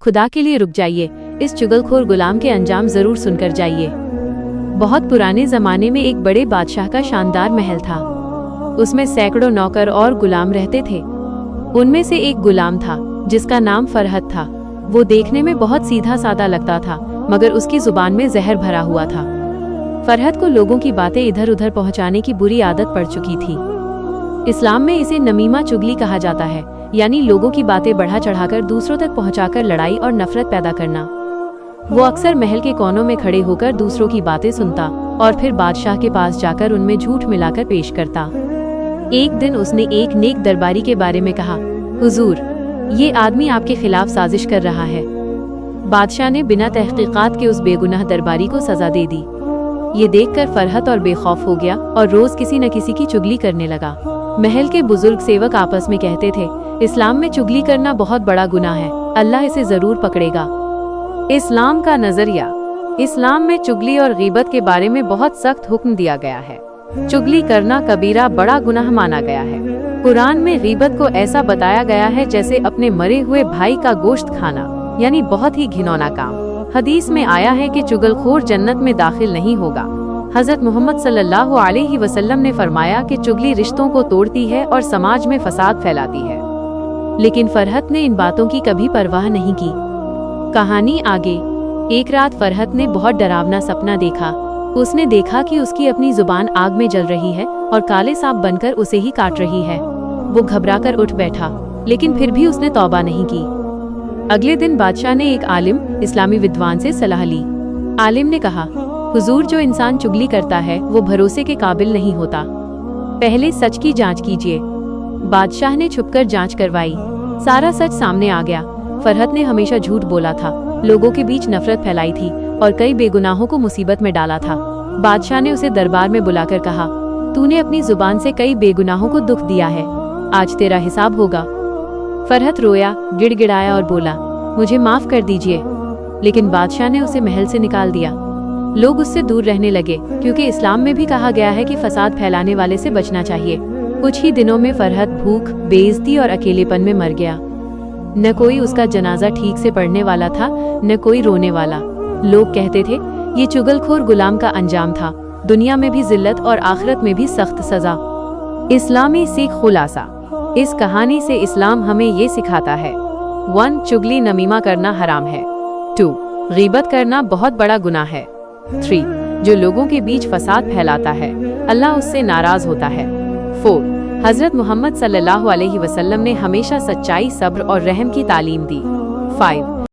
खुदा के लिए रुक जाइए, इस चुगलखोर गुलाम के अंजाम जरूर सुनकर जाइए। बहुत पुराने जमाने में एक बड़े बादशाह का शानदार महल था। उसमें सैकड़ों नौकर और गुलाम रहते थे। उनमें से एक गुलाम था जिसका नाम फरहत था। वो देखने में बहुत सीधा साधा लगता था, मगर उसकी जुबान में जहर भरा हुआ था। फरहत को लोगों की बातें इधर उधर पहुंचाने की बुरी आदत पड़ चुकी थी। इस्लाम में इसे नमीमा चुगली कहा जाता है, यानी लोगों की बातें बढ़ा चढ़ाकर दूसरों तक पहुंचाकर लड़ाई और नफरत पैदा करना। वो अक्सर महल के कोनों में खड़े होकर दूसरों की बातें सुनता और फिर बादशाह के पास जाकर उनमें झूठ मिलाकर पेश करता। एक दिन उसने एक नेक दरबारी के बारे में कहा, हुजूर, ये आदमी आपके खिलाफ साजिश कर रहा है। बादशाह ने बिना तहकीकात के उस बेगुनाह दरबारी को सजा दे दी। ये देखकर फरहत और बेखौफ हो गया और रोज किसी न किसी की चुगली करने लगा। महल के बुजुर्ग सेवक आपस में कहते थे, इस्लाम में चुगली करना बहुत बड़ा गुनाह है, अल्लाह इसे जरूर पकड़ेगा। इस्लाम का नजरिया। इस्लाम में चुगली और गीबत के बारे में बहुत सख्त हुक्म दिया गया है। चुगली करना कबीरा बड़ा गुनाह माना गया है। कुरान में गीबत को ऐसा बताया गया है जैसे अपने मरे हुए भाई का गोश्त खाना, यानी बहुत ही घिनौना काम। हदीस में आया है कि चुगलखोर जन्नत में दाखिल नहीं होगा। हजरत मोहम्मद सल्लल्लाहु अलैहि वसल्लम ने फरमाया कि चुगली रिश्तों को तोड़ती है और समाज में फसाद फैलाती है। लेकिन फरहत ने इन बातों की कभी परवाह नहीं की। कहानी आगे। एक रात फरहत ने बहुत डरावना सपना देखा। उसने देखा कि उसकी अपनी जुबान आग में जल रही है और काले सांप बनकर उसे ही काट रही है। वो घबराकर उठ बैठा, लेकिन फिर भी उसने तौबा नहीं की। अगले दिन बादशाह ने एक आलिम, इस्लामी विद्वान से सलाह ली। आलिम ने कहा, हुजूर, जो इंसान चुगली करता है वो भरोसे के काबिल नहीं होता। पहले सच की जांच कीजिए। बादशाह ने छुपकर जांच करवाई। सारा सच सामने आ गया। फरहत ने हमेशा झूठ बोला था, लोगों के बीच नफरत फैलाई थी और कई बेगुनाहों को मुसीबत में डाला था। बादशाह ने उसे दरबार में बुलाकर कहा, तूने अपनी जुबान से कई बेगुनाहों को दुख दिया है, आज तेरा हिसाब होगा। फरहत रोया, गिड़गिड़ाया और बोला, मुझे माफ कर दीजिए। लेकिन बादशाह ने उसे महल से निकाल दिया। लोग उससे दूर रहने लगे, क्योंकि इस्लाम में भी कहा गया है कि फसाद फैलाने वाले से बचना चाहिए। कुछ ही दिनों में फरहत भूख, बेइज्जती और अकेलेपन में मर गया। न कोई उसका जनाजा ठीक से पढ़ने वाला था, न कोई रोने वाला। लोग कहते थे, ये चुगलखोर गुलाम का अंजाम था, दुनिया में भी जिल्लत और आखिरत में भी सख्त सजा। इस्लामी सीख खुलासा। इस कहानी से इस्लाम हमें ये सिखाता है, 1. चुगली नमीमा करना हराम है। 2. गीबत करना बहुत बड़ा गुनाह है। 3. जो लोगों के बीच फसाद फैलाता है, अल्लाह उससे नाराज होता है। 4. हजरत मोहम्मद सल्लल्लाहु अलैहि वसल्लम ने हमेशा सच्चाई, सब्र और रहम की तालीम दी। 5.